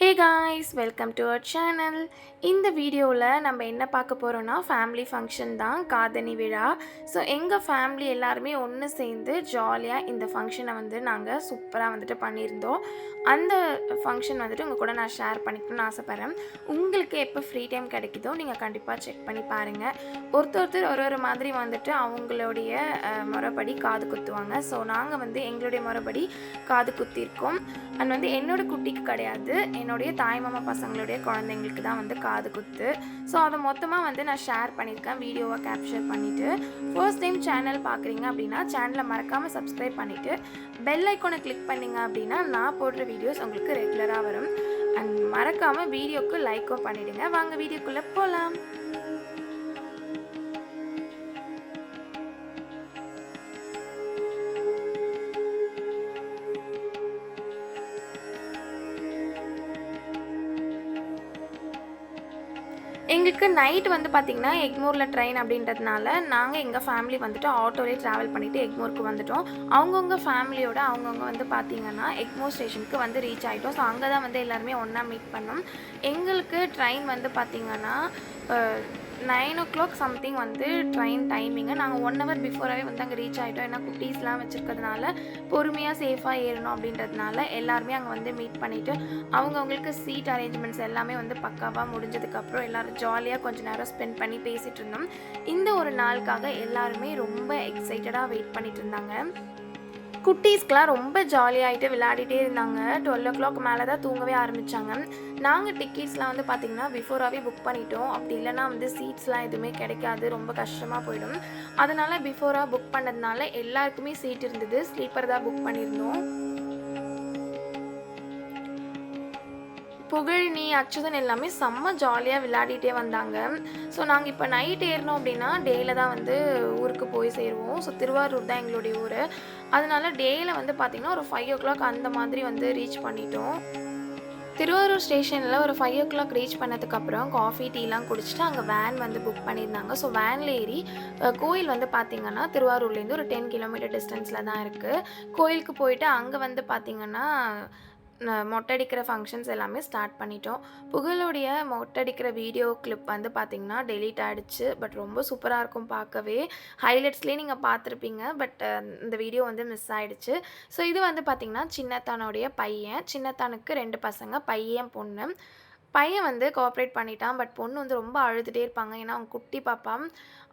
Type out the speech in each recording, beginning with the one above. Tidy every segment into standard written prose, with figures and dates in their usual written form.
Hey guys, welcome to our channel. இந்த வீடியோவில் நம்ம என்ன பார்க்க போகிறோன்னா ஃபேமிலி ஃபங்க்ஷன் தான் காதணி விழா. ஸோ எங்கள் ஃபேமிலி எல்லாருமே ஒன்று சேர்ந்து ஜாலியாக இந்த ஃபங்க்ஷனை வந்து நாங்கள் சூப்பராக வந்துட்டு பண்ணியிருந்தோம். அந்த ஃபங்க்ஷன் வந்துட்டு உங்கள் கூட நான் ஷேர் பண்ணிக்கணும்னு ஆசைப்பட்றேன். உங்களுக்கு எப்போ ஃப்ரீ டைம் கிடைக்குதோ நீங்கள் கண்டிப்பாக செக் பண்ணி பாருங்கள். ஒருத்தர் ஒரு மாதிரி வந்துட்டு அவங்களுடைய முறைப்படி காது குத்துவாங்க. ஸோ நாங்கள் வந்து எங்களுடைய முறைப்படி காது குத்திருக்கோம். அண்ட் வந்து என்னோடய குட்டிக்கு கிடையாது, என்னுடைய தாய்மாமா பசங்களுடைய குழந்தைங்களுக்கு தான் வந்து காது குத்து. ஸோ அதை மொத்தமாக வந்து நான் ஷேர் பண்ணியிருக்கேன், வீடியோவை கேப்சர் பண்ணிவிட்டு. ஃபர்ஸ்ட் டைம் சேனல் பார்க்குறீங்க அப்படின்னா சேனலை மறக்காமல் சப்ஸ்கிரைப் பண்ணிவிட்டு பெல் ஐக்கானை கிளிக் பண்ணிங்க அப்படின்னா நான் போடுற வீடியோஸ் உங்களுக்கு ரெகுலராக வரும். அண்ட் மறக்காமல் வீடியோக்கு லைக்கும் பண்ணிவிடுங்க. வாங்க வீடியோக்குள்ளே போகலாம். எங்களுக்கு நைட் வந்து பார்த்திங்கன்னா எக்மோரில் ட்ரெயின் அப்படின்றதுனால நாங்கள் எங்கள் ஃபேமிலி வந்துட்டு ஆட்டோலேயே ட்ராவல் பண்ணிவிட்டு எக்மோருக்கு வந்துவிட்டோம். அவங்கவுங்க ஃபேமிலியோட அவங்கவுங்க வந்து பார்த்திங்கன்னா எக்மோர் ஸ்டேஷனுக்கு வந்து ரீச் ஆகிட்டோம். ஸோ அங்கே தான் வந்து எல்லாருமே ஒன்றா மீட் பண்ணோம். எங்களுக்கு ட்ரெயின் வந்து பார்த்திங்கன்னா 9 o'clock சம்திங் வந்து ட்ரெயின் டைமிங்கு. நாங்கள் 1 hour பிஃபோராகவே வந்து அங்கே ரீச் ஆகிட்டோம். ஏன்னா குட்டீஸ்லாம் வச்சுருக்கிறதுனால பொறுமையாக சேஃபாக ஏறணும் அப்படின்றதுனால எல்லாருமே அங்கே வந்து மீட் பண்ணிவிட்டு அவங்கவுங்களுக்கு சீட் அரேஞ்ச்மெண்ட்ஸ் எல்லாமே வந்து பக்காவாக முடிஞ்சதுக்கப்புறம் எல்லோரும் ஜாலியாக கொஞ்சம் நேரம் ஸ்பெண்ட் பண்ணி பேசிகிட்டு இருந்தோம். இந்த ஒரு நாளுக்காக எல்லாருமே ரொம்ப எக்ஸைட்டடாக வெயிட் பண்ணிகிட்டு இருந்தாங்க. குட்டீஸ்க்கெலாம் ரொம்ப ஜாலியாகிட்டு விளையாடிட்டே இருந்தாங்க. 12 o'clock மேலே தான் தூங்கவே ஆரம்பித்தாங்க. நாங்கள் டிக்கெட்ஸ்லாம் வந்து பார்த்திங்கன்னா பிஃபோராகவே புக் பண்ணிட்டோம். அப்படி இல்லைனா வந்து சீட்ஸ்லாம் எதுவுமே கிடைக்காது, ரொம்ப கஷ்டமாக போயிடும். அதனால் பிஃபோராக புக் பண்ணதுனால எல்லாருக்குமே சீட் இருந்தது. ஸ்லீப்பர் தான் புக் பண்ணியிருந்தோம். புகழினி, அச்சுதன் எல்லாமே செம்ம ஜாலியாக விளையாடிட்டே வந்தாங்க. ஸோ நாங்கள் இப்போ நைட் ஏறினோம் அப்படின்னா டேயில் தான் வந்து ஊருக்கு போய் சேருவோம். ஸோ திருவாரூர் தான் எங்களுடைய ஊர். அதனால டேயில் வந்து பார்த்திங்கன்னா ஒரு 5 o'clock அந்த மாதிரி வந்து ரீச் பண்ணிட்டோம். திருவாரூர் ஸ்டேஷனில் ஒரு 5 o'clock ரீச் பண்ணதுக்கப்புறம் காஃபி டீலாம் குடிச்சிட்டு அங்கே வேன் வந்து புக் பண்ணியிருந்தாங்க. ஸோ வேனில் ஏறி கோயில் வந்து பார்த்திங்கன்னா திருவாரூர்லேருந்து ஒரு 10 kilometer டிஸ்டன்ஸில் தான் இருக்குது. கோயிலுக்கு போயிட்டு அங்கே வந்து பார்த்திங்கன்னா மொட்டடிக்கிற ஃபங்க்ஷன்ஸ் எல்லாமே ஸ்டார்ட் பண்ணிட்டோம். புகழுடைய மொட்டடிக்கிற வீடியோ கிளிப் வந்து பார்த்திங்கன்னா டெலீட் ஆகிடுச்சு. பட் ரொம்ப சூப்பராக இருக்கும் பார்க்கவே. ஹைலைட்ஸ்லேயே நீங்கள் பார்த்துருப்பீங்க. பட் இந்த வீடியோ வந்து மிஸ் ஆகிடுச்சு. ஸோ இது வந்து பார்த்திங்கன்னா சின்னத்தானுடைய பையன். சின்னத்தானுக்கு 2 பசங்க, பையன் பொண்ணு. பையன் வந்து கோஆப்ரேட் பண்ணிட்டான். பட் பொண்ணு வந்து ரொம்ப அழுதுகிட்டே இருப்பாங்க. ஏன்னா அவங்க குட்டி பாப்பா.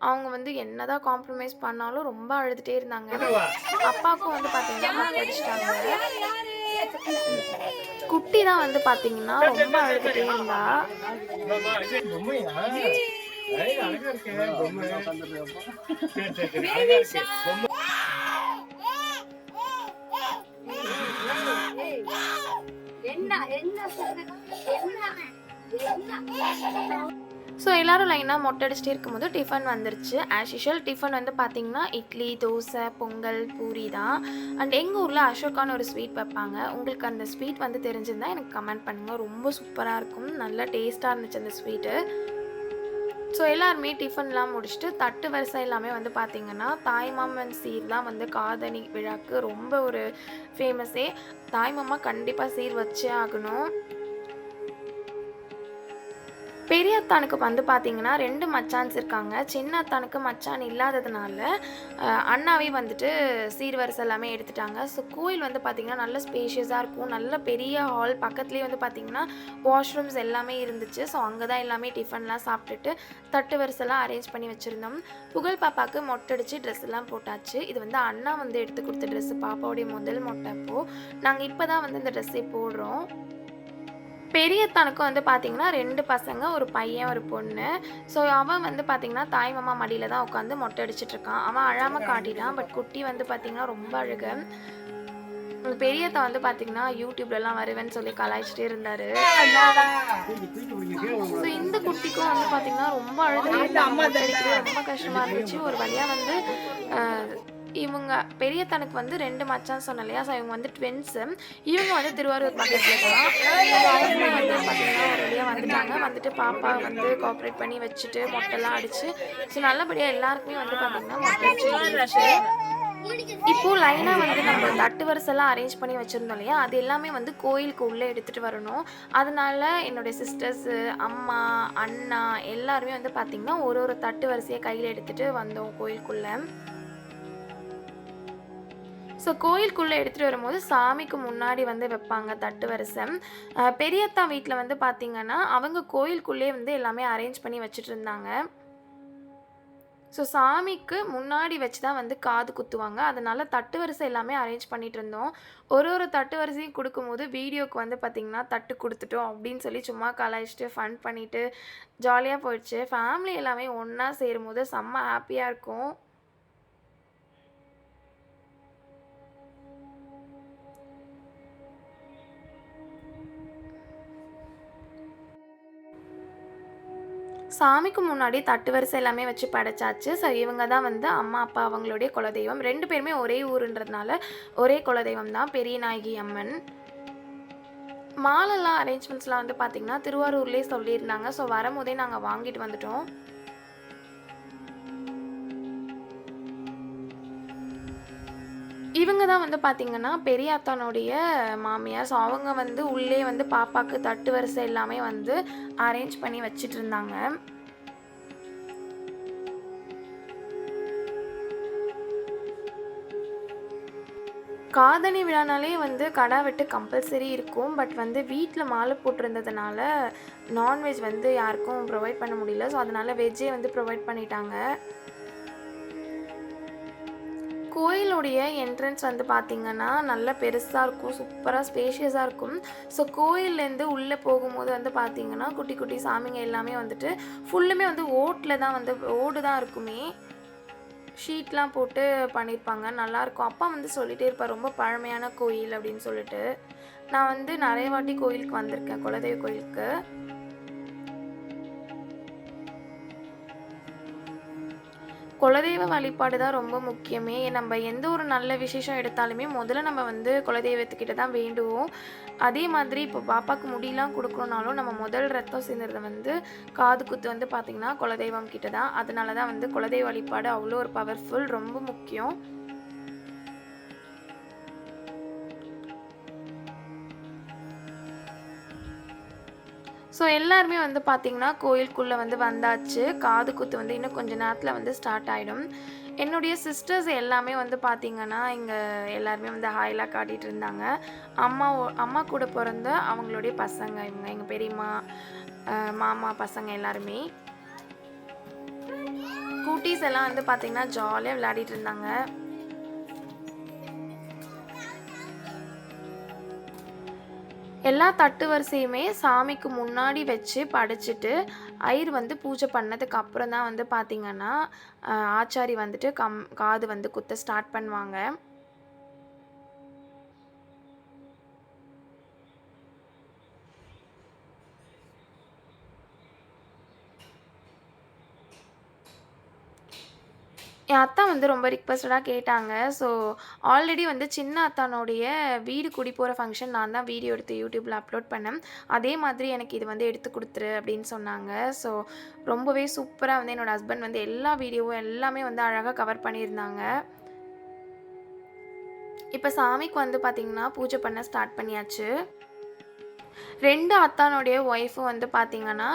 அவங்க வந்து என்ன தான் காம்ப்ரமைஸ் பண்ணாலும் ரொம்ப அழுதுகிட்டே இருந்தாங்க. அப்பாவுக்கும் வந்து பார்த்திங்கன்னா படிச்சிட்டாங்க. குட்டி தான் வந்து பார்த்தீங்கன்னா ரொம்ப அழுதுகிட்டே இருந்தா. ஸோ எல்லோரும் லைனாக மொட்டை அடிச்சுட்டே இருக்கும்போது டிஃபன் வந்துருச்சு. ஆஸ் யூஷுவல் டிஃபன் வந்து பார்த்திங்கன்னா இட்லி, தோசை, பொங்கல், பூரி தான். அண்ட் எங்கள் ஊரில் அசோக்கான ஒரு ஸ்வீட் வைப்பாங்க. உங்களுக்கு அந்த ஸ்வீட் வந்து தெரிஞ்சிருந்தால் எனக்கு கமெண்ட் பண்ணுங்கள். ரொம்ப சூப்பராக இருக்கும், நல்ல டேஸ்ட்டாக இருந்துச்சு அந்த ஸ்வீட்டு. ஸோ எல்லாருமே டிஃபன்லாம் முடிச்சுட்டு தட்டு வரிசை எல்லாமே வந்து பார்த்திங்கன்னா தாய்மாமன் சீர் தான் வந்து காதணி விழாக்கு ரொம்ப ஒரு ஃபேமஸே. தாய்மாமா கண்டிப்பாக சீர் வச்சே ஆகணும். பெரிய அத்தானுக்கு வந்து பார்த்திங்கன்னா 2 மச்சான்ஸ் இருக்காங்க. சின்ன அத்தானுக்கு மச்சான் இல்லாததுனால அண்ணாவே வந்துட்டு சீர்வரிசை எல்லாமே எடுத்துட்டாங்க. ஸோ கோயில் வந்து பார்த்திங்கன்னா நல்ல ஸ்பேஷியஸாக இருக்கும், நல்ல பெரிய ஹால். பக்கத்துலேயே வந்து பார்த்திங்கன்னா வாஷ்ரூம்ஸ் எல்லாமே இருந்துச்சு. ஸோ அங்கே தான் எல்லாமே டிஃபன்லாம் சாப்பிட்டுட்டு தட்டு வரிசைலாம் அரேஞ்ச் பண்ணி வச்சுருந்தோம். புகழ் பாப்பாவுக்கு மொட்டடிச்சு ட்ரெஸ் எல்லாம் போட்டாச்சு. இது வந்து அண்ணா வந்து எடுத்து கொடுத்த ட்ரெஸ்ஸு, பாப்பாவுடைய முதல் மொட்டை. அப்போது நாங்கள் இப்போ தான் வந்து இந்த ட்ரெஸ்ஸே போடுறோம். பெரியத்தானுக்கும் வந்து பார்த்திங்கன்னா 2 பசங்க, ஒரு பையன், ஒரு பொண்ணு. ஸோ அவன் வந்து பார்த்திங்கன்னா தாய்மாமா மடியில் தான் உட்காந்து மொட்டை அடிச்சிட்ருக்கான். அவன் அழாமல் காட்டிட்டான். பட் குட்டி வந்து பார்த்திங்கன்னா ரொம்ப அழுக. பெரியத்தா வந்து பார்த்திங்கன்னா யூடியூப்லலாம் வருவேன்னு சொல்லி கலாய்ச்சிட்டே இருந்தார். ஸோ இந்த குட்டிக்கும் வந்து பார்த்திங்கன்னா ரொம்ப அழுது ரொம்ப கஷ்டமாக இருந்துச்சு. ஒரு வழியாக வந்து இவங்க பெரியத்தனுக்கு வந்து 2 மச்சான் சொன்னேன் இல்லையா. ஸோ இவங்க வந்து ட்வின்ஸு. இவங்க வந்து திருவாரூர் பக்கத்தில் தான். அவங்க வந்து பார்த்திங்கன்னா ஒரு வழியாக வந்துட்டாங்க. வந்துட்டு பாப்பா வந்து கோஆப்ரேட் பண்ணி வச்சுட்டு மொட்டைலாம் அடிச்சு ஸோ நல்லபடியாக எல்லாருக்குமே வந்து பார்த்திங்கன்னா மொட்டை அடிச்சு. இப்போது லைனாக வந்து நம்ம தட்டு வரிசைலாம் அரேஞ்ச் பண்ணி வச்சுருந்தோம் இல்லையா, அது எல்லாமே வந்து கோயிலுக்கு உள்ளே எடுத்துகிட்டு வரணும். அதனால என்னுடைய சிஸ்டர்ஸு, அம்மா, அண்ணா எல்லாருமே வந்து பார்த்திங்கன்னா ஒரு ஒரு தட்டு வரிசையை கையில் எடுத்துகிட்டு வந்தோம் கோயிலுக்குள்ளே. ஸோ கோயிலுக்குள்ளே எடுத்துகிட்டு வரும்போது சாமிக்கு முன்னாடி வந்து வைப்பாங்க தட்டு வரிசை. பெரியத்தா வீட்டில் வந்து பார்த்திங்கன்னா அவங்க கோயிலுக்குள்ளேயே வந்து எல்லாமே அரேஞ்ச் பண்ணி வச்சுட்ருந்தாங்க. ஸோ சாமிக்கு முன்னாடி வச்சு தான் வந்து காது குத்துவாங்க. அதனால தட்டு வரிசை எல்லாமே அரேஞ்ச் பண்ணிட்டுருந்தோம். ஒரு ஒரு தட்டு வரிசையும் குடுக்கும்போது வீடியோக்கு வந்து பார்த்திங்கன்னா, தட்டு குடுத்துட்டோம் அப்படின்னு சொல்லி சும்மா கலாய்ச்சிட்டு, ஃபன் பண்ணிட்டு ஜாலியா போயிடுச்சு. ஃபேமிலி எல்லாமே ஒண்ணா சேரும்போது செம்ம ஹேப்பியா இருக்கும். சாமிக்கு முன்னாடி தட்டு வரிசை எல்லாமே வச்சு படைச்சாச்சு. ஸோ இவங்க தான் வந்து அம்மா, அப்பா அவங்களுடைய குலதெய்வம். 2 பேருமே ஒரே ஊருன்றதுனால ஒரே குலதெய்வம் தான் பெரியநாயகி அம்மன். மாலைலாம் அரேஞ்ச்மெண்ட்ஸ்லாம் வந்து பார்த்திங்கன்னா, திருவாரூர்லேயே சொல்லியிருந்தாங்க. ஸோ வரும்போதே நாங்க வாங்கிட்டு வந்துட்டோம். இவங்க தான் வந்து பார்த்திங்கன்னா, பெரிய அத்தானுடைய மாமியார். ஸோ அவங்க வந்து உள்ளே வந்து பாப்பாக்கு தட்டு வரிசை எல்லாமே வந்து அரேஞ்ச் பண்ணி வச்சுட்ருந்தாங்க. காதணி விழானாலே வந்து கடா வெட்டு கம்பல்சரி இருக்கும். பட் வந்து வீட்ல மாலை போட்டிருந்ததுனால, நான்வெஜ் வந்து யாருக்கும் ப்ரொவைட் பண்ண முடியல. ஸோ அதனால வெஜ்ஜே வந்து ப்ரொவைட் பண்ணிட்டாங்க. கோயிலுடைய என்ட்ரன்ஸ் வந்து பார்த்திங்கன்னா, நல்லா பெருசா இருக்கும். சூப்பரா ஸ்பேஷியஸா இருக்கும். ஸோ கோயில்லேருந்து உள்ளே போகும்போது வந்து பார்த்திங்கன்னா, குட்டி குட்டி சாமிங்க எல்லாமே வந்துட்டு ஃபுல்லுமே வந்து ஓட்டில தான் வந்து ஓடு தான் இருக்குமே. ஷீட்லாம் போட்டு பண்ணியிருப்பாங்க. நல்லாயிருக்கும். அப்பா வந்து சொல்லிட்டே இருப்பார், ரொம்ப பழமையான கோயில் அப்படின்னு சொல்லிட்டு. நான் வந்து நிறைய வாட்டி கோயிலுக்கு வந்திருக்கேன், குலதெய்வ கோயிலுக்கு. குலதெய்வ வழிபாடு தான் ரொம்ப முக்கியமே. நம்ம எந்த ஒரு நல்ல விசேஷம் எடுத்தாலுமே முதல்ல நம்ம வந்து குலதெய்வத்துக்கிட்ட தான் வேண்டுவோம். அதே மாதிரி இப்போ பாப்பாக்கு முடியெல்லாம் குடுக்கணும்னாலும் நம்ம முதல் ரத்தம் சிந்துறது வந்து காது குத்து வந்து பார்த்திங்கன்னா, குலதெய்வம் கிட்ட தான். அதனால தான் வந்து குலதெய்வ வழிபாடு அவ்வளோ ஒரு பவர்ஃபுல், ரொம்ப முக்கியம். ஸோ எல்லாருமே வந்து பார்த்திங்கன்னா, கோயிலுக்குள்ளே வந்து வந்தாச்சு. காது குத்து வந்து இன்னும் கொஞ்ச நேரத்தில் வந்து ஸ்டார்ட் ஆகிடும். என்னுடைய சிஸ்டர்ஸ் எல்லாமே வந்து பார்த்திங்கன்னா, இங்கே எல்லாருமே வந்து ஹாய்லாம் காட்டிகிட்டு இருந்தாங்க. அம்மா கூட பிறந்த அவங்களுடைய பசங்க இவங்க, எங்கள் பெரியம்மா, மாமா பசங்க எல்லாருமே. குட்டீஸ் எல்லாம் வந்து பார்த்திங்கன்னா ஜாலியாக விளையாடிட்டு இருந்தாங்க. எல்லா தட்டு வரிசையுமே சாமிக்கு முன்னாடி வச்சு படைச்சிட்டு, ஐயர் வந்து பூஜை பண்ணதுக்கு அப்புறம் தான் வந்து பார்த்திங்கன்னா, ஆச்சாரி வந்துட்டு காது வந்து குத்த ஸ்டார்ட் பண்ணுவாங்க. என் அத்தா வந்து ரொம்ப ரிக்வெஸ்டடாக கேட்டாங்க. ஸோ ஆல்ரெடி வந்து சின்ன அத்தானுடைய வீடு குடி போகிற ஃபங்க்ஷன் நான் தான் வீடியோ எடுத்து யூடியூப்பில் அப்லோட் பண்ணேன். அதே மாதிரி எனக்கு இது வந்து எடுத்து கொடுத்துரு அப்படின்னு சொன்னாங்க. ஸோ ரொம்பவே சூப்பராக வந்து என்னோடய ஹஸ்பண்ட் வந்து எல்லா வீடியோவும் எல்லாமே வந்து அழகாக கவர் பண்ணியிருந்தாங்க. இப்போ சாமிக்கு வந்து பார்த்திங்கன்னா, பூஜை பண்ண ஸ்டார்ட் பண்ணியாச்சு. 2 அத்தானுடைய ஒய்ஃபும் வந்து பார்த்திங்கன்னா,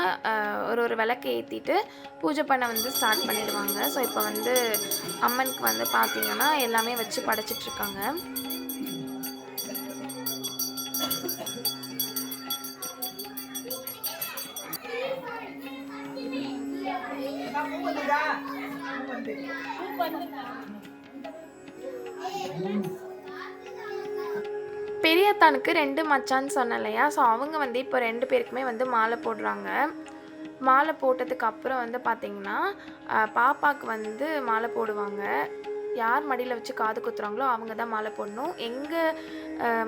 ஒரு விளக்கு ஏற்றிட்டு பூஜை பண்ண வந்து ஸ்டார்ட் பண்ணிடுவாங்க. ஸோ இப்போ வந்து அம்மனுக்கு வந்து பார்த்திங்கன்னா, எல்லாமே வச்சு படைச்சிட்ருக்காங்க. பெரியத்தானுக்கு 2 மச்சான்னு சொன்னேன் இல்லையா? ஸோ அவங்க வந்து இப்போ 2 பேருக்குமே வந்து மாலை போடுறாங்க. மாலை போட்டதுக்கு அப்புறம் வந்து பார்த்திங்கன்னா, பாப்பாவுக்கு வந்து மாலை போடுவாங்க. யார் மடியில் வச்சு காது குத்துறாங்களோ அவங்க தான் மாலை போடணும். எங்கள்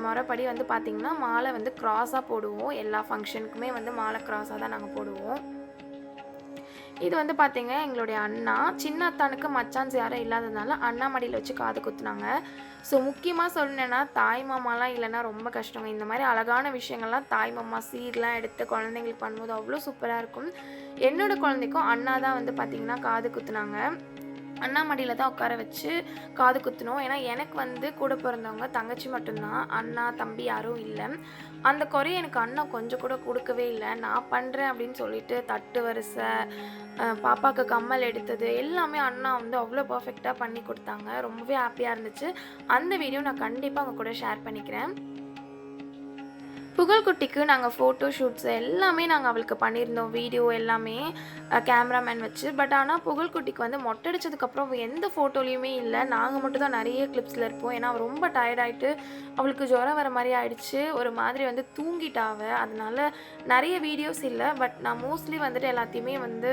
முறைப்படி வந்து பார்த்திங்கன்னா, மாலை வந்து க்ராஸாக போடுவோம். எல்லா ஃபங்க்ஷனுக்குமே வந்து மாலை க்ராஸாக தான் நாங்கள் போடுவோம். இது வந்து பார்த்திங்க எங்களுடைய அண்ணா. சின்ன அத்தானுக்கு மச்சான்ஸ் யாரும் இல்லாததுனால அண்ணா மடியில் வச்சு காது குத்துனாங்க. ஸோ முக்கியமாக சொல்லணுன்னா, தாய் மாமாலாம் இல்லைன்னா ரொம்ப கஷ்டங்க. இந்த மாதிரி அழகான விஷயங்கள்லாம் தாய் மாமா சீர்லாம் எடுத்து குழந்தைங்களுக்கு பண்ணும்போது அவ்வளோ சூப்பராக இருக்கும். என்னோடய குழந்தைக்கும் அண்ணா தான் வந்து பார்த்திங்கன்னா காது குத்துனாங்க. அண்ணா மடியில தான் உட்கார வச்சு காது குத்துனோம். ஏன்னா, எனக்கு வந்து கூட பிறந்தவங்க தங்கச்சி மட்டும்தான். அண்ணா, தம்பி யாரும் இல்ல. அந்த குறைய எனக்கு அண்ணா கொஞ்சம் கூட குடுக்கவே இல்ல. நான் பண்றேன் அப்படின்னு சொல்லிட்டு தட்டு வரிசை, பாப்பாக்கு கம்மல் எடுத்தது எல்லாமே அண்ணா வந்து அவ்வளோ பெர்ஃபெக்ட்டா பண்ணி குடுத்தாங்க. ரொம்பவே ஹேப்பியா இருந்துச்சு. அந்த வீடியோ நான் கண்டிப்பா உங்க கூட ஷேர் பண்ணிக்கிறேன். புகழ்குட்டிக்கு நாங்க ஃபோட்டோ ஷூட்ஸ் எல்லாமே நாங்க அவளுக்கு பண்ணியிருந்தோம். வீடியோ எல்லாமே கேமராமேன் வச்சு. பட் ஆனா புகழ்குட்டிக்கு வந்து மொட்டை அடிச்சதுக்கப்புறம் அவ எந்த ஃபோட்டோலயுமே இல்ல. நாங்க மட்டும் தான் நெறைய கிளிப்ஸ்ல இருப்போம். ஏன்னா, அவ ரொம்ப டயர்ட் ஆயிட்டு அவளுக்கு ஜுரம் வர மாரி ஆயிடுச்சு. ஒரு மாதிரி வந்து தூங்கிட்டா அவ. அதனால நெறைய வீடியோஸ் இல்ல. பட் நான் மோஸ்ட்லி வந்துட்டு எல்லாத்தையுமே வந்து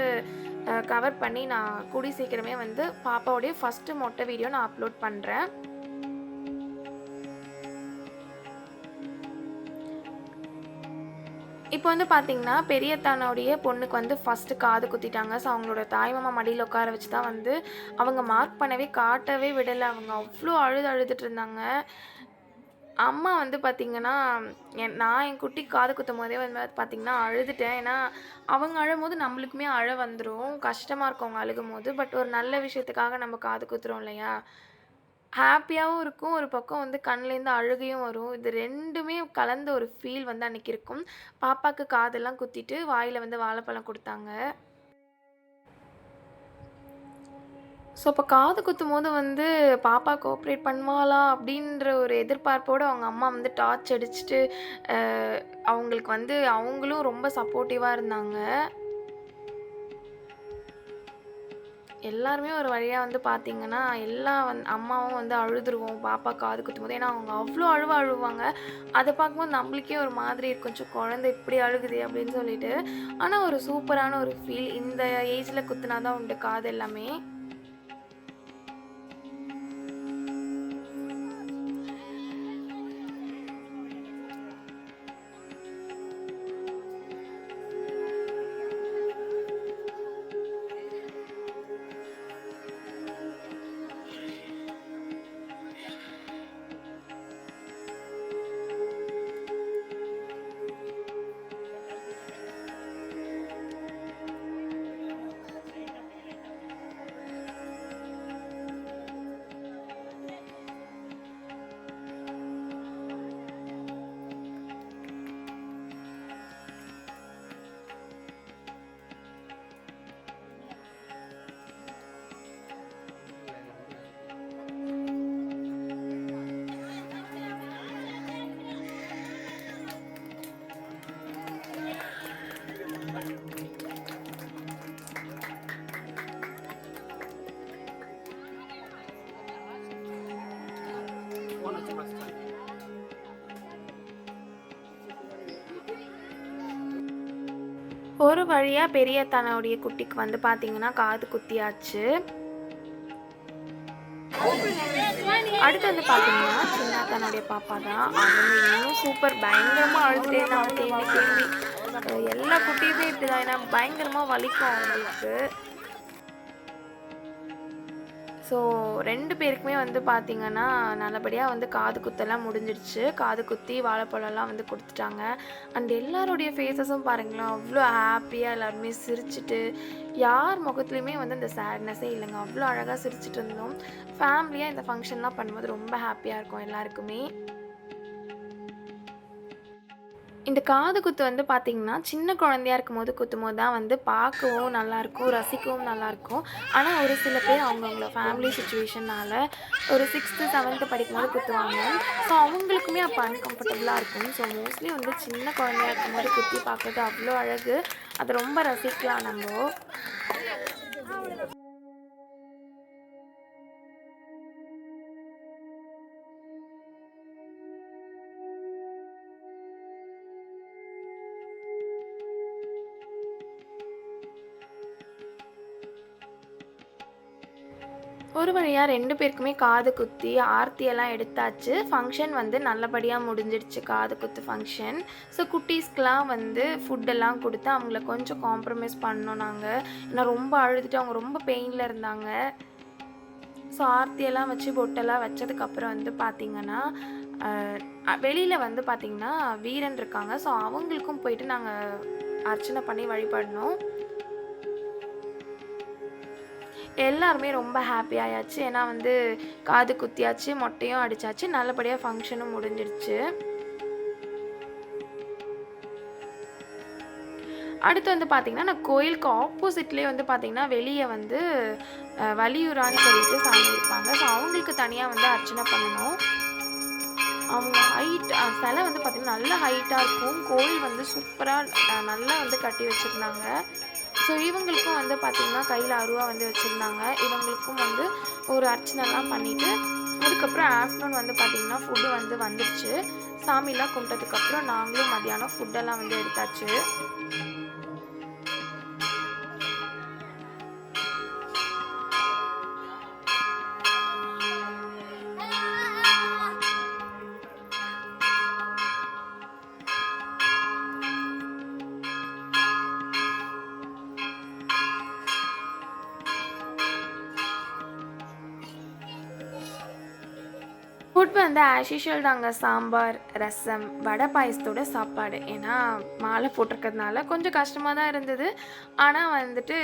கவர் பண்ணி நான் கூடிய சீக்கிரமே வந்து பாப்பாவுடைய ஃபர்ஸ்ட்டு மொட்டை வீடியோ நான் அப்லோட் பண்றேன். இப்போ வந்து பார்த்தீங்கன்னா, பெரியத்தானுடைய பொண்ணுக்கு வந்து ஃபர்ஸ்ட்டு காது குத்திட்டாங்க. ஸோ, அவங்களோட தாய்மாமா மடியில உட்கார வச்சு தான் வந்து அவங்க மார்க் பண்ணவே காட்டவே விடல. அவங்க அவ்ளோ அழுதுட்டு இருந்தாங்க. அம்மா வந்து பார்த்தீங்கன்னா, நான் என் குட்டிக்கு காது குத்தும்போதே வந்து பார்த்தீங்கன்னா அழுதுட்டேன். ஏன்னா, அவங்க அழும்போது நம்மளுக்குமே அழ வந்துரும். கஷ்டமா இருக்கும் அவங்க அழுகும்போது. பட் ஒரு நல்ல விஷயத்துக்காக நம்ம காது குத்துறோம் இல்லையா? ஹேப்பியாவும் இருக்கும். ஒரு பக்கம் வந்து கண்லேருந்து அழுகையும் வரும். இது 2மே கலந்த ஒரு ஃபீல் வந்து அன்னைக்கு இருக்கும். பாப்பாக்கு காதெல்லாம் குத்திட்டு, வாயில வந்து வாழைப்பழம் குடுத்தாங்க. ஸோ, அப்ப காது குத்தும்போது வந்து பாப்பா கோஆப்ரேட் பண்ணுவாளா? அப்படின்ற ஒரு எதிர்பார்ப்போட அவங்க அம்மா வந்து டார்ச் அடிச்சுட்டு, அ அவங்களுக்கு வந்து அவங்களும் ரொம்ப சப்போர்ட்டிவா இருந்தாங்க. எல்லாருமே ஒரு வழியா வந்து பார்த்தீங்கன்னா, எல்லா அம்மாவும் வந்து அழுதுருவோம் பாப்பா காது குத்தும்போது. ஏன்னா, அவங்க அவ்ளோ அழுவாங்க. அத பார்க்கும்போது நம்மளுக்கே ஒரு மாதிரி இருக்கும். ச்ச குழந்தை இப்படி அழுகுதே அப்படின்னு சொல்லிட்டு. ஆனா, ஒரு சூப்பரான ஒரு ஃபீல். இந்த ஏஜ்ல குத்துனா தான் உண்டு காது எல்லாமே. ஒரு வழியா பெரிய அத்தானுடைய குட்டிக்கு வந்து பார்த்தீங்கன்னா, காது குத்தியாச்சு. அடுத்து வந்து பார்த்தீங்கன்னா, சின்ன அத்தானுடைய பாப்பா தான். அவங்க இன்னும் சூப்பர் பயங்கரமா அழுதுட்டே இருந்தாங்க தேம்பி தேம்பி. எல்லா குட்டியுமே இப்படிதான். ஏன்னா பயங்கரமா வலிக்கும் அவங்களுக்கு. ஸோ 2 பேருக்குமே வந்து பார்த்தீங்கன்னா, நல்லபடியா வந்து காது குத்தெல்லாம் முடிஞ்சிடுச்சு. காது குத்தி வாழைப்பழம்லாம் வந்து குடுத்துட்டாங்க. அண்ட் எல்லாருடைய ஃபேஸஸும் பாருங்களேன், அவ்ளோ ஹேப்பியா எல்லாருமே சிரிச்சுட்டு, யார் முகத்துலயுமே வந்து அந்த சேட்னஸே இல்லங்க. அவ்ளோ அழகா சிரிச்சுட்டு இருந்தோம். ஃபேமிலியா இந்த ஃபங்ஷன்லாம் பண்ணும்போது ரொம்ப ஹேப்பியா இருக்கும் எல்லாருக்குமே. இந்த காது குத்து வந்து பார்த்தீங்கன்னா, சின்ன குழந்தையா இருக்கும்போது குத்தும்போது தான் வந்து பார்க்கவும் நல்லாயிருக்கும், ரசிக்கவும் நல்லாயிருக்கும். ஆனா, ஒரு சில பேர் அவங்கவங்கள ஃபேமிலி சிச்சுவேஷன்னால ஒரு 6த்து, 7த்து படிக்கும்போது குத்துவாங்க. ஸோ, அவங்களுக்குமே அப்போ அன்கம்ஃபர்டபுளா இருக்கும். ஸோ, மோஸ்ட்லி வந்து சின்ன குழந்தையா இருக்கும்போது குத்தி பார்க்குறது அவ்வளோ அழகு. அத ரொம்ப ரசிக்கலாம் நம்போ. ஒரு வழியா 2 பேருக்குமே காது குத்தி, ஆர்த்தியெல்லாம் எடுத்தாச்சு. ஃபங்ஷன் வந்து நல்லபடியா முடிஞ்சிடுச்சு, காது குத்து ஃபங்ஷன். ஸோ குட்டீஸ்க்குலாம் வந்து ஃபுட்டெல்லாம் குடுத்து அவங்கள கொஞ்சம் காம்ப்ரமைஸ் பண்ணோம் நாங்க. ஏன்னா ரொம்ப அழுதுட்டு அவங்க ரொம்ப பெயின்ல இருந்தாங்க. ஸோ ஆர்த்தியெல்லாம் வச்சு பொட்டெல்லாம் வச்சதுக்கப்புறம் வந்து பார்த்தீங்கன்னா, வெளியில வந்து பார்த்தீங்கன்னா, வீரன் இருக்காங்க. ஸோ அவங்களுக்கும் போயிட்டு நாங்க அர்ச்சனை பண்ணி வழிபடணும். எல்லாருமே ரொம்ப ஹாப்பி ஆயாச்சு. ஏன்னா வந்து காது குத்தியாச்சு, மொட்டையும் அடிச்சாச்சு. நல்லபடியா ஃபங்ஷனும் முடிஞ்சிருச்சு. அடுத்து வந்து பார்த்தீங்கன்னா, நான் கோயிலுக்கு ஆப்போசிட்லயே வந்து பார்த்தீங்கன்னா, வெளிய வந்து வலியுறான்னு சொல்லிட்டு சாமி இருப்பாங்க. ஸோ அவங்களுக்கு தனியா வந்து அர்ச்சனை பண்ணணும். அவங்க ஹைட் சிலை வந்து பார்த்தீங்கன்னா, நல்ல ஹைட்டா இருக்கும். கோயில் வந்து சூப்பரா நல்லா வந்து கட்டி வச்சிருந்தாங்க. ஸோ இவங்களுக்கும் வந்து பார்த்தீங்கன்னா, கையில அருவா வந்து வச்சிருந்தாங்க. இவங்களுக்கும் வந்து ஒரு அர்ச்சனைலாம் பண்ணிட்டு, அதுக்கப்புறம் ஆஃப்டர்நூன் வந்து பார்த்தீங்கன்னா, ஃபுட்டு வந்து வந்துருச்சு. சாமிலாம் கும்பிட்டதுக்கப்புறம் நாங்களும் மதியானம் ஃபுட்டெல்லாம் வந்து எடுத்தாச்சு. ஃபுட் வந்து ஆஸ் யூசுவல் தாங்க. சாம்பார், ரசம், வடை பாயாசத்தோட சாப்பாடு. ஏன்னா மாலை போட்டிருக்கிறதுனால கொஞ்சம் கஷ்டமா தான் இருந்தது. ஆனா வந்துட்டு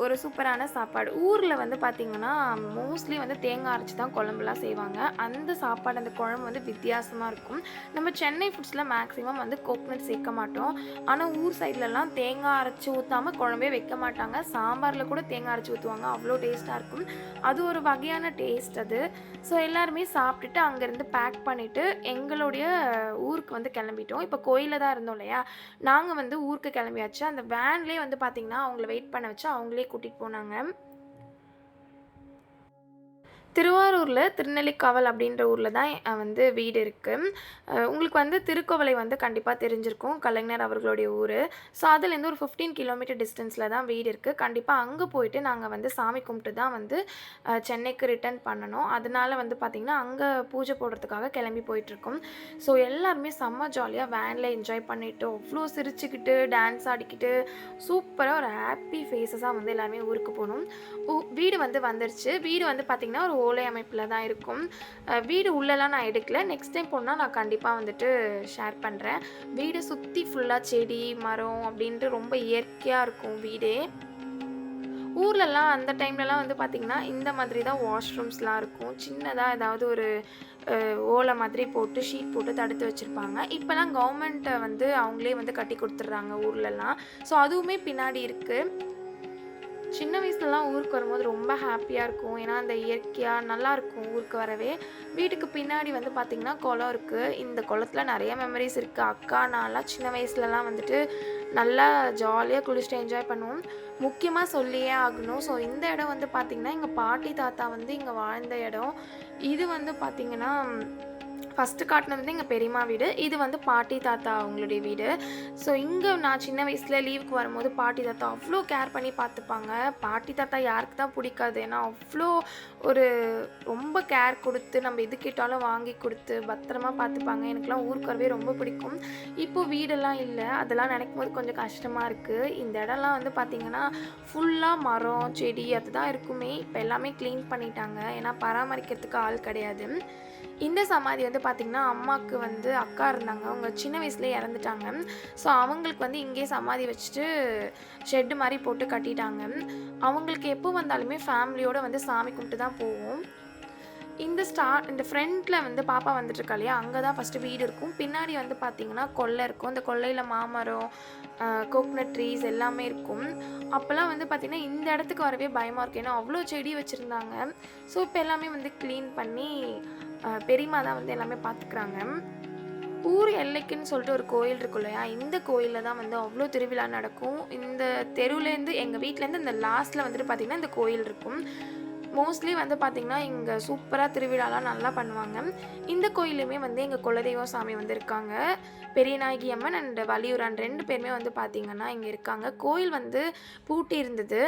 ஒரு சூப்பரான சாப்பாடு. ஊர்ல வந்து பார்த்தீங்கன்னா, மோஸ்ட்லி வந்து தேங்காய் அரைச்சு தான் குழம்புலாம் செய்வாங்க. அந்த சாப்பாடு, அந்த குழம்பு வந்து வித்தியாசமா இருக்கும். நம்ம சென்னை ஃபுட்ஸ்ல மேக்ஸிமம் வந்து கோக்னட் சேர்க்க மாட்டோம். ஆனா ஊர் சைட்லலாம் தேங்காய் அரைச்சு ஊத்தாம குழம்பே வைக்க மாட்டாங்க. சாம்பார்ல கூட தேங்காய் அரைச்சு ஊத்துவாங்க. அவ்வளோ டேஸ்ட்டா இருக்கும். அது ஒரு வகையான டேஸ்ட் அது. ஸோ எல்லாருமே சாப்பிட்டுட்டு அங்கேருந்து பேக் பண்ணிவிட்டு எங்களுடைய ஊருக்கு வந்து கிளம்பிட்டோம். இப்போ கோயிலில் தான் இருந்தோம் இல்லையா, நாங்கள் வந்து ஊருக்கு கிளம்பியாச்சு. அந்த வேன்லேயே வந்து பார்த்திங்கன்னா அவங்கள வெயிட் பண்ண வச்சு அவங்களே கூட்டிகிட்டு போனாங்க. திருவாரூர்ல திருநெல்லிக்காவல் அப்படின்ற ஊர்ல தான் வந்து வீடு இருக்கு. உங்களுக்கு வந்து திருக்கோவலை வந்து கண்டிப்பா தெரிஞ்சிருக்கும். கலைஞர் அவர்களுடைய ஊரு. ஸோ அதுலேருந்து ஒரு 15 கிலோமீட்டர் டிஸ்டன்ஸ்ல தான் வீடு இருக்கு. கண்டிப்பா அங்க போயிட்டு நாங்க வந்து சாமி கும்பிட்டு தான் வந்து சென்னைக்கு ரிட்டர்ன் பண்ணணும். அதனால வந்து பார்த்தீங்கன்னா, அங்க பூஜை போடுறதுக்காக கிளம்பி போயிட்டுருக்கோம். ஸோ எல்லாருமே செம்ம ஜாலியா வேன்ல என்ஜாய் பண்ணிட்டு, அவ்ளோ சிரிச்சுக்கிட்டு, டான்ஸ் ஆடிக்கிட்டு, சூப்பரா ஒரு ஹாப்பி ஃபேஸஸா வந்து எல்லாருமே ஊருக்கு போனோம். வீடு வந்து வந்துருச்சு. வீடு வந்து பார்த்தீங்கன்னா, ஒரு ஓலை அமைப்பில தான் இருக்கும். வீடு உள்ளலாம் நான் எடுக்கல. நெக்ஸ்ட் டைம் போனா நான் கண்டிப்பா வந்துட்டு ஷேர் பண்றேன். வீட சுத்தி ஃபுல்லா செடி, மரம் அப்படின்ட்டு ரொம்ப இயற்கையா இருக்கும் வீடே. ஊர்லலாம் அந்த டைம்லலாம் வந்து பார்த்தீங்கன்னா, இந்த மாதிரி தான் வாஷ்ரூம்ஸ்லாம் இருக்கும். சின்னதா ஏதாவது ஒரு ஓலை மாதிரி போட்டு, ஷீட் போட்டு தடுத்து வச்சிருப்பாங்க. இப்பலாம் கவர்மெண்ட் வந்து அவங்களே வந்து கட்டி குடுத்துடுறாங்க ஊர்லலாம். ஸோ அதுவுமே பின்னாடி இருக்கு. சின்ன வயசுலலாம் ஊருக்கு வரும்போது ரொம்ப ஹாப்பியா இருக்கும். ஏன்னா, அந்த இயற்கையா நல்லாயிருக்கும் ஊருக்கு வரவே. வீட்டுக்கு பின்னாடி வந்து பார்த்திங்கன்னா, குளம் இருக்கு. இந்த குளத்துல நெறைய மெமரீஸ் இருக்கு. அக்கா, நான்லாம் சின்ன வயசுலலாம் வந்துட்டு நல்லா ஜாலியா குளிச்சுட்டு என்ஜாய் பண்ணுவோம். முக்கியமா சொல்லியே ஆகணும். ஸோ இந்த இடம் வந்து பார்த்திங்கன்னா, எங்க பாட்டி, தாத்தா வந்து இங்க வாழ்ந்த இடம். இது வந்து பார்த்திங்கன்னா, ஃபர்ஸ்ட்டு காட்டுனது வந்து எங்க பெரியம்மா வீடு. இது வந்து பாட்டி, தாத்தா அவங்களுடைய வீடு. ஸோ இங்க நான் சின்ன வயசுல லீவுக்கு வரும்போது பாட்டி, தாத்தா அவ்ளோ கேர் பண்ணி பார்த்துப்பாங்க. பாட்டி, தாத்தா யாருக்கு தான் பிடிக்காது? ஏன்னா அவ்ளோ ஒரு ரொம்ப கேர் குடுத்து, நம்ம எது கேட்டாலும் வாங்கி குடுத்து, பத்திரமா பார்த்துப்பாங்க. எனக்கெல்லாம் ஊருக்கு வரவே ரொம்ப பிடிக்கும். இப்போ வீடெல்லாம் இல்ல. அதெல்லாம் நினைக்கும்போது கொஞ்சம் கஷ்டமா இருக்கு. இந்த இடம்லாம் வந்து பார்த்தீங்கன்னா, ஃபுல்லா மரம், செடி அதுதான் இருக்குமே. இப்ப எல்லாமே கிளீன் பண்ணிட்டாங்க. ஏன்னா பராமரிக்கிறதுக்கு ஆள் கிடையாது. இந்த சமாதி வந்து பார்த்திங்கன்னா, அம்மாவுக்கு வந்து அக்கா இருந்தாங்க. அவங்க சின்ன வயசுலயே இறந்துட்டாங்க. ஸோ அவங்களுக்கு வந்து இங்கேயே சமாதி வச்சுட்டு ஷெட்டு மாரி போட்டு கட்டிட்டாங்க. அவங்களுக்கு எப்போ வந்தாலுமே ஃபேமிலியோட வந்து சாமி கும்பிட்டு தான் போவோம். இந்த ஃப்ரண்ட்ல வந்து பாப்பா வந்துட்டுருக்கா இல்லையா, அங்க தான் ஃபர்ஸ்ட்டு வீடு இருக்கும். பின்னாடி வந்து பார்த்தீங்கன்னா, கொல்லை இருக்கும். அந்த கொல்லையில மாமரம், கோக்னட் ட்ரீஸ் எல்லாமே இருக்கும். அப்போலாம் வந்து பார்த்தீங்கன்னா, இந்த இடத்துக்கு வரவே பயமா இருக்கும். ஏன்னா, அவ்ளோ செடி வச்சிருந்தாங்க. ஸோ, இப்போ எல்லாமே வந்து கிளீன் பண்ணி பெரியம்மா தான் வந்து எல்லாமே பார்த்துக்கிறாங்க. ஊர் எல்லைக்குன்னு சொல்லிட்டு ஒரு கோயில் இருக்கும் இல்லையா, இந்த கோயில்ல தான் வந்து அவ்ளோ திருவிழா நடக்கும். இந்த தெருவுலேருந்து எங்க வீட்லேருந்து இந்த லாஸ்ட்ல வந்துட்டு பார்த்தீங்கன்னா, இந்த கோயில் இருக்கும். மோஸ்ட்லி வந்து பார்த்தீங்கன்னா, இங்க சூப்பரா திருவிழாலாம் நல்லா பண்ணுவாங்க. இந்த கோயில்லையுமே வந்து எங்க குலதெய்வம் சாமி வந்து இருக்காங்க. பெரியநாயகி அம்மன் அண்ட் வள்ளியூரான் 2 பேருமே வந்து பார்த்தீங்கன்னா, இங்க இருக்காங்க. கோயில் வந்து பூட்டி இருந்தது.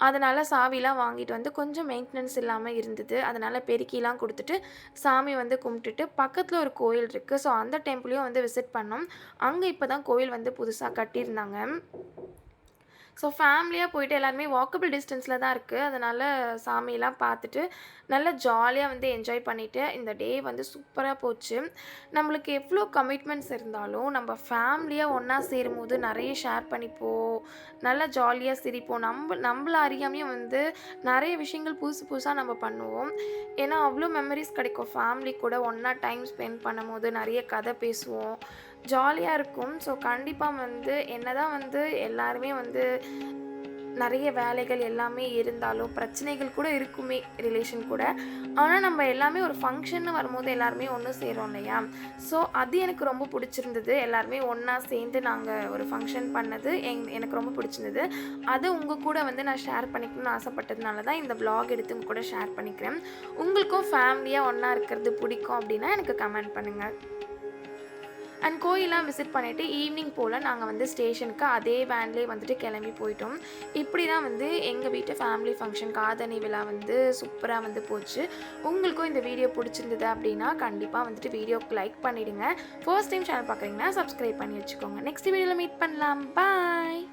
அதனால சாவிலாம் வாங்கிட்டு வந்து கொஞ்சம் மெயின்டனன்ஸ் இல்லாம இருந்தது. அதனால பெருக்கிலாம் குடுத்துட்டு, சாமி வந்து கும்பிட்டுட்டு, பக்கத்துல ஒரு கோயில் இருக்கு. ஸோ அந்த டெம்பிளையும் வந்து விசிட் பண்ணோம். அங்க இப்ப தான் கோயில் வந்து புதுசா கட்டியிருந்தாங்க. ஸோ ஃபேமிலியா போயிட்டு எல்லாருமே வாக்கபிள் டிஸ்டன்ஸில தான் இருக்கு. அதனால சாமிலாம் பார்த்துட்டு, நல்லா ஜாலியா வந்து என்ஜாய் பண்ணிட்டு, இந்த டே வந்து சூப்பரா போச்சு. நம்மளுக்கு எவ்ளோ கமிட்மெண்ட்ஸ் இருந்தாலும், நம்ம ஃபேமிலியா ஒண்ணா சேரும்போது நெறைய ஷேர் பண்ணிப்போம். நல்லா ஜாலியா சிரிப்போம். நம்பள அறியாமயே வந்து நெறைய விஷயங்கள் புதுசு புதுசா நம்ம பண்ணுவோம். ஏன்னா, அவ்ளோ மெமரீஸ் கிடைக்கும். ஃபேமிலி கூட ஒண்ணா டைம் ஸ்பெண்ட் பண்ணும்போது நெறைய கதை பேசுவோம். ஜாலியா இருக்கும். ஸோ கண்டிப்பா வந்து என்னதான் வந்து எல்லாருமே வந்து நெறைய வேலைகள் எல்லாமே இருந்தாலும், பிரச்சனைகள் கூட இருக்குமே ரிலேஷன் கூட. ஆனா, நம்ம எல்லாமே ஒரு ஃபங்ஷன்னு வரும்போது எல்லாருமே ஒண்ணு சேருவோம் இல்லையா? ஸோ அது எனக்கு ரொம்ப புடிச்சிருந்தது. எல்லாருமே ஒண்ணா சேர்ந்து நாங்க ஒரு ஃபங்ஷன் பண்ணது எனக்கு ரொம்ப புடிச்சிருந்தது. அது உங்க கூட வந்து நான் ஷேர் பண்ணிக்கணும்னு ஆசைப்பட்டதுனால தான் இந்த வ்ளாக் எடுத்து உங்க கூட ஷேர் பண்ணிக்கிறேன். உங்களுக்கும் ஃபேமிலியா ஒண்ணா இருக்கிறது பிடிக்கும் அப்டின்னா எனக்கு கமெண்ட் பண்ணுங்க. அண்ட் கோயில்லாம் விசிட் பண்ணிவிட்டு ஈவினிங் போல் நாங்கள் வந்து ஸ்டேஷனுக்கு அதே வேன்லேயே வந்துட்டு கிளம்பி போயிட்டோம். இப்படி தான் வந்து எங்கள் வீட்டு ஃபேமிலி ஃபங்க்ஷன் காதணி விழா வந்து சூப்பராக வந்து போச்சு. உங்களுக்கும் இந்த வீடியோ பிடிச்சிருந்தது அப்படின்னா கண்டிப்பாக வந்துட்டு வீடியோக்கு லைக் பண்ணிவிடுங்க. ஃபர்ஸ்ட் டைம் சேனல் பார்க்குறீங்கன்னா சப்ஸ்கிரைப் பண்ணி வச்சுக்கோங்க. நெக்ஸ்ட் வீடியோவில் மீட் பண்ணலாம். பாய்.